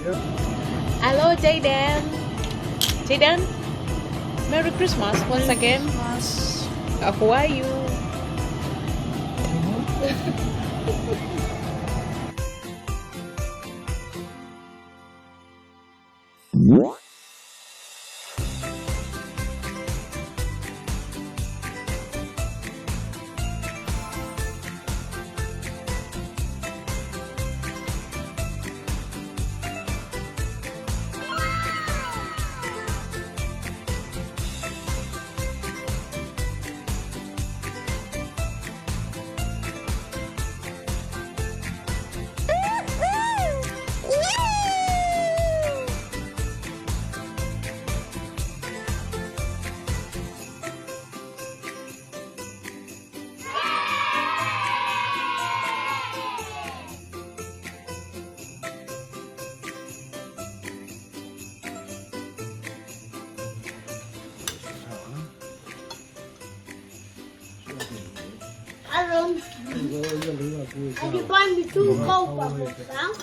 Hello, Jaden. Jaden, Merry Christmas once again. Who are you? Aaron, have you buy me 2 gold bubbles, huh?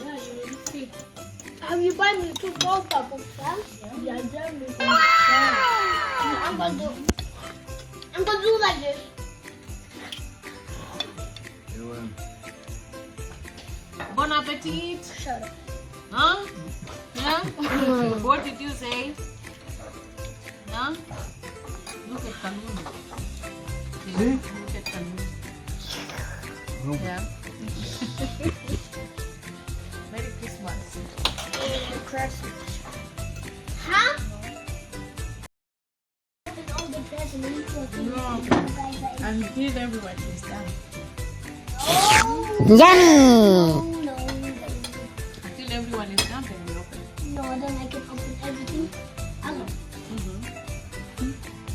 Have you buy me 2 gold bubbles, huh? Yeah, I'm gonna do like this. Bon appetit. Shut up. Huh? Yeah? What did you say? Huh? Look at Kanun. Look at Kanun. Yeah. Merry Christmas. Christmas. Huh? All the presents. Until everyone is done. Yummy! No. Until everyone is done, then we open. No, then I can open everything.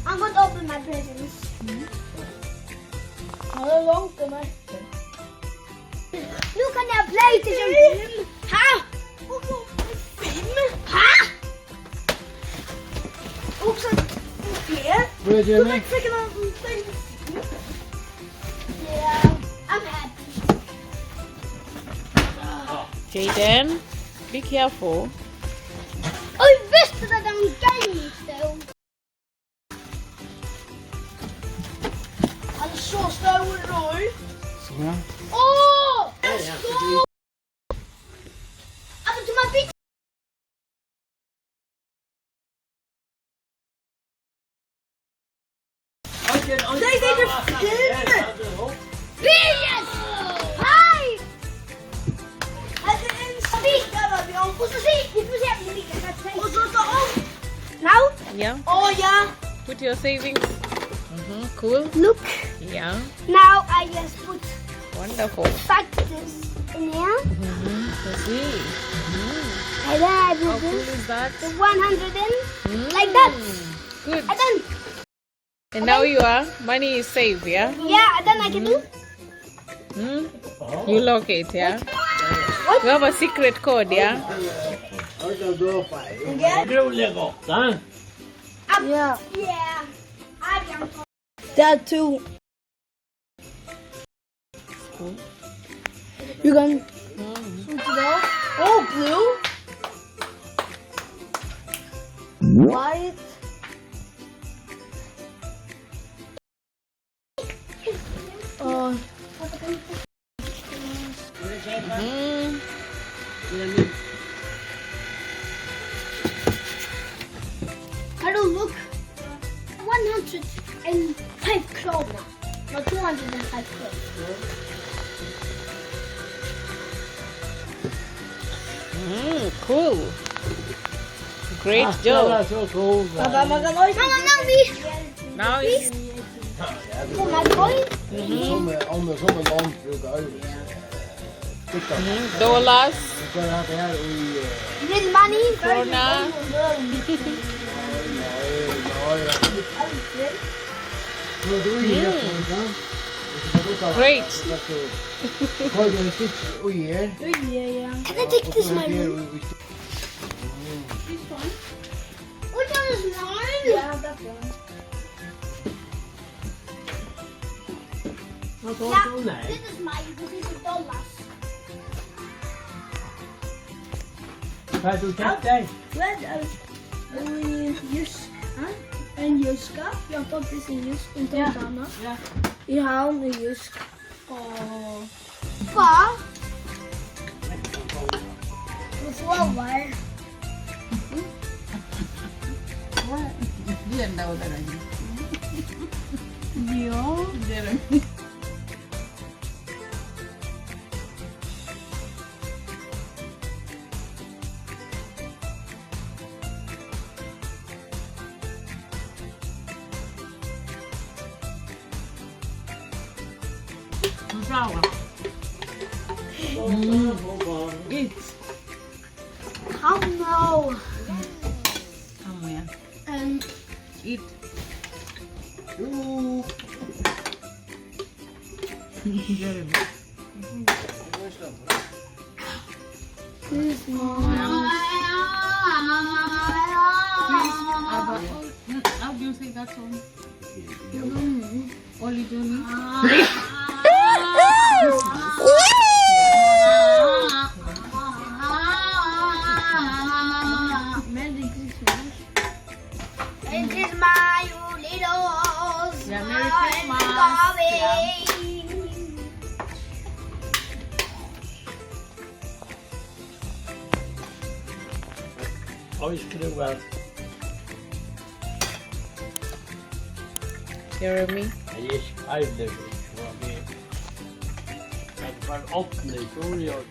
I'm going to open my presents. How long can I? Nu kan jag PlayStation 5. Ha? Film? Ha? Också det. What are you doing? Yeah, I'm happy. Jaden, be careful. Oh, jag visste att den game stod. Han är så stor nu. Ja. Åh! En stor! Alltså, man fick... Nej, det är filmen! Biljus! Hej! Alltså, en spik över vi om. Och så se, vi får se om vi kan säga. Och så om. Now? Yeah. Oh, yeah. Put your savings. Cool. Look. Yeah. Now I just put Wonderful. factors in here. Let's see. And then I How put cool this. is that? The 100 in. Like that. Good. And then, And now your money is saved, yeah? yeah, and then I can do. You lock it, yeah? What? You have a secret code, yeah? Yeah. Yeah. I can. That too. Cool. You can. Oh, blue. White. Hello, look. 105 kronor. Not 205 kronor. Cool. Great job. So cool. Mama, now Now it's for my boy. Som en långbruk dollars, Real money. krona. Great. Can I take this my room? This one? Which one is mine? Yeah, that one. Yeah, this is mine because this is dollars. Waar doet dat jij? En Juska. Ja, dat is een Juska. En Tantana. Ja. Je haalt een Juska. Oh. Pa? Mevrouw, waar? Dia tahu tadi. Ja. Dia. Mevrouw. Eat. How nou? Kamu ya. En Eat. Doei. Jeremy. this How do you say that song? Only Johnny. Merry Christmas. It is my little Yeah, Merry Christmas. Alles genoeg wel. Jeremy. Hij is uitleggen. Kijk, maar opgelezen hoor je.